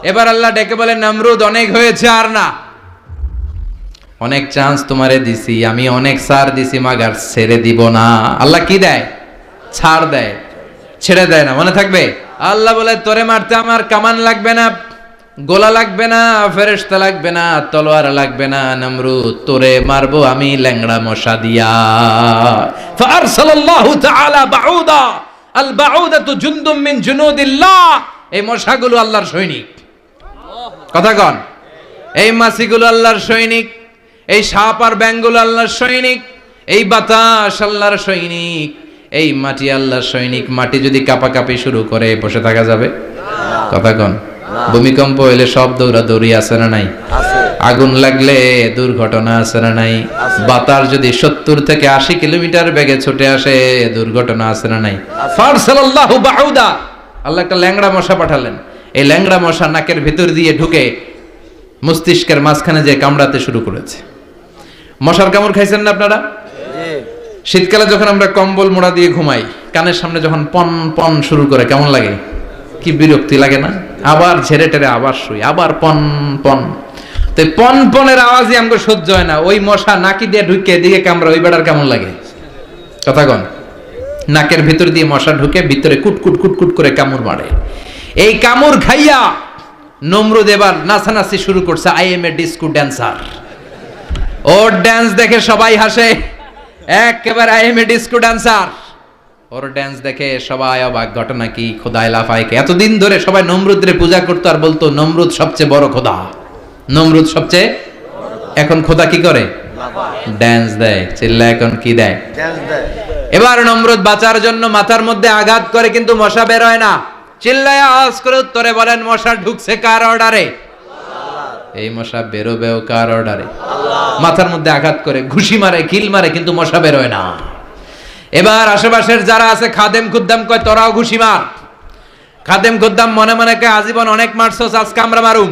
এবার আল্লাহ ডেকে বলেন, নমরুদ অনেক হয়েছে আর না, অনেক চান্স তোমারে দিছি, আমি অনেক ছাড় দিছি, মাগার ছেড়ে দিব না। আল্লাহ কি দেয়? ছাড় দেয়, ছেড়ে দেয় না। মনে থাকবে? আল্লাহ বলে, তোরে মারতে আমার কামান লাগবে না, গোলা লাগবে না, ফেরেশতা লাগবে না, তলোয়ার লাগবে না, নমরুদ তোরে মারবো আমি ল্যাংড়া মশা দিয়া। ফারসালাল্লাহু তাআলা বাউদা, আল বাউদাতু জুনদুম মিন জুনুদিল্লাহ। এই মশাগুলো আল্লাহর সৈনিক। কথা কন, এই মাছিগুলো আল্লাহর সৈনিক, এই সাপ আর ব্যাঙগুলো আল্লাহর সৈনিক, এই বাতাস আল্লাহর সৈনিক, এই মাটি আল্লাহর সৈনিক। মাটি যদি কাঁপাকাঁপি শুরু করে, বসে থাকা যাবে? কথা কন। ভূমিকম্প হইলে সব দৌড়াদৌড়ি আছে না নাই? আগুন লাগলে দুর্ঘটনা আছে না নাই? বাতাস যদি 70 থেকে 80 কিলোমিটার বেগে ছুটে আসে, দুর্ঘটনা আছে না নাই? ফারসালাল্লাহু বাউদা, আল্লাহ একটা ল্যাংড়া মশা পাঠালেন। এই ল্যাংড়া মশা নাকের ভিতর দিয়ে ঢুকে মস্তিষ্কের মাঝখানে যে কামড়াতে শুরু করেছে। মশার কামড় খাইছেন না আপনারা? শীতকালে যখন আমরা কম্বল মোড়া দিয়ে ঘুমাই, কানের সামনে যখন পন পন শুরু করে, কেমন লাগে? কি বিরক্তি লাগে না? আবার ঝেড়ে টেরে আবার শুই, আবার পন পন। তো পন পনের আওয়াজই আমাকে সহ্য হয় না। ওই মশা নাকি দিয়ে ঢুকে দিকে কামড়া, ওই বেড়ার কেমন লাগে? কথা কন। নাকের ভিতর দিয়ে মশা ঢুকে ভিতরে কুটকুট কুটকুট করে কামড় মারে। এই কামড় খাইয়া নমরুদ এবার নাচানাচি শুরু করছে। I M A disco dancer. Or dance দেখে সবাই হাসে, একেবারে I M A disco dancer. Or dance দেখে সবাই অবাক। ঘটনা কি? খোদায় লাফায়। এতদিন ধরে সবাই নমরুদরে পূজা করতো আর বলতো নমরুদ সবচেয়ে বড় খোদা, নমরুদ সবচেয়ে। এখন খোদা কি করে? ড্যান্স দেয়। চিল্লা এখন কি দেয়? এবার নমরুদ বাঁচার জন্য মাথার মধ্যে আঘাত করে, কিন্তু মশা বের হয় না। চিল্লায় আওয়াজ করে উত্তরে বলেন, মশা ঢুকছে কার অর্ডারে? এই মশা বেরোবেও কার অর্ডারে? মাথার মধ্যে আঘাত করে ঘুষি মারে, কিল মারে, কিন্তু মশা বের হয় না। এবার আশেপাশের যারা আছে, খাদেম খুদ্দাম কয়, তোরাও ঘুষি মার। খাদেম খুদ্দাম মনে মনে কয়, আজীবন অনেক মারছস, আজকে আমরা মারুম।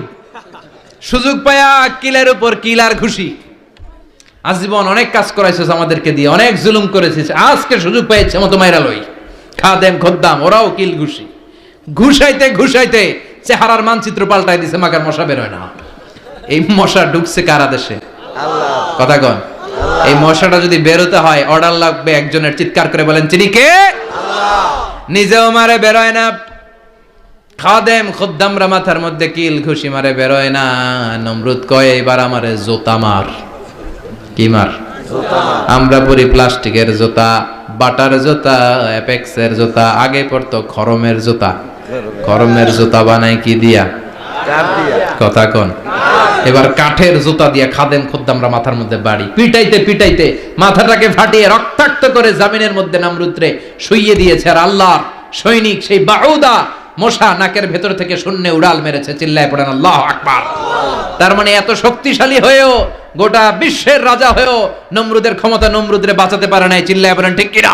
সুযোগ পায়া কিলের উপর কিল আর ঘুষি। আজীবন অনেক কাজ করাইছস আমাদেরকে দিয়ে, অনেক জুলুম করেছিস, আজকে সুযোগ পেয়েছে মতো মাইরা লই। খাদেম খুদ্দাম ওরাও কিল ঘুষি। ঘুষাইতে ঘুষাইতে চেহারার মানচিত্র পাল্টাই দিছে, মাকার মশা বের হয় না। এই মশা ঢুকছে কার আদেশে? কথা কন। এই মশাটা যদি বেরোতে হয়, অর্ডার লাগবে একজনের। চিৎকার করে বলেন, চিনি কে? নিজেও মারে, বেরোয় না। খাদেম খুদ্দামরা মাথার মধ্যে কিল ঘুষি মারে, বেরোয় না। নমরুদ কয়, এবার আমারে জুতা মার। কি মার? আমরা পরি প্লাস্টিকের জুতা, বাটার জুতা, অ্যাপেক্সের জুতা। আগে পড়তো খরমের জুতা। খরমের জুতা বানাই কি দিয়া? কথা কন। এবার কাঠের জুতা দিয়া খাদেম খুদ্দামরা মাথার মধ্যে বাড়ি। পিটাইতে পিটাইতে মাথাটাকে ফাটিয়ে রক্তাক্ত করে জামিনের মধ্যে নমরুদরে শুইয়ে দিয়েছে। আর আল্লাহর সৈনিক সেই বাউদা মশা নাকের ভেতর থেকে শূন্যে উড়াল মেরেছে। চিল্লায় পড়েন আল্লাহু আকবার। তার মানে এত শক্তিশালী হয়েও, গোটা বিশ্বের রাজা হয়েও নমরুদের ক্ষমতা নমরুদরে বাঁচাতে পারে নাই। চিল্লায় পড়েন ঠিক কিনা?